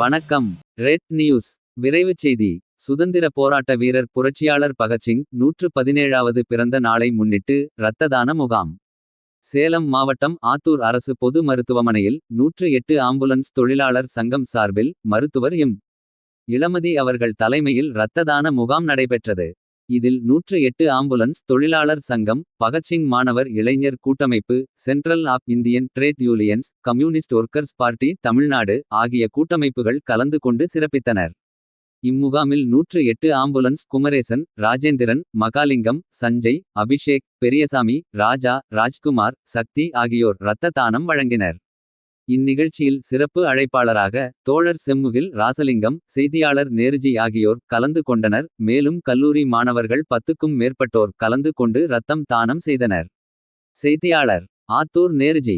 வணக்கம். Red news விரைவுச் செய்தி. சுதந்திர போராட்ட வீரர் புரட்சியாளர் பகத்சிங் 117வது பிறந்த நாளை முன்னிட்டு இரத்த தான முகாம். சேலம் மாவட்டம் ஆத்தூர் அரசு பொது மருத்துவமனையில் 108 ஆம்புலன்ஸ் தொழிலாளர் சங்கம் சார்பில் மருத்துவர் எம். இளமதி அவர்கள் தலைமையில் இரத்த தான முகாம் நடைபெற்றது. இதில் 108 ஆம்புலன்ஸ் தொழிலாளர் சங்கம், பகத்சிங் மாணவர் இளைஞர் கூட்டமைப்பு, central app Indian trade unions, communist workers party Tamil Nadu ஆகிய கூட்டமைப்புகள் கலந்து கொண்டு சிறப்பித்தனர். இம்முகாமில் 108 ஆம்புலன்ஸ் குமரேசன், ராஜேந்திரன், மகாலிங்கம், சஞ்சய், அபிஷேக், பெரியசாமி, ராஜா, ராஜ்குமார், சக்தி ஆகியோர் இரத்த தானம் வழங்கினர். இந்நிகழ்ச்சியில் சிறப்பு அழைப்பாளராக தோழர் செம்முகில் ராசலிங்கம், செய்தியாளர் நேருஜி ஆகியோர் கலந்து கொண்டனர். மேலும் கல்லூரி மாணவர்கள் 10க்கும் மேற்பட்டோர் கலந்து கொண்டு இரத்தம் தானம் செய்தனர். செய்தியாளர் ஆத்தூர் நேருஜி.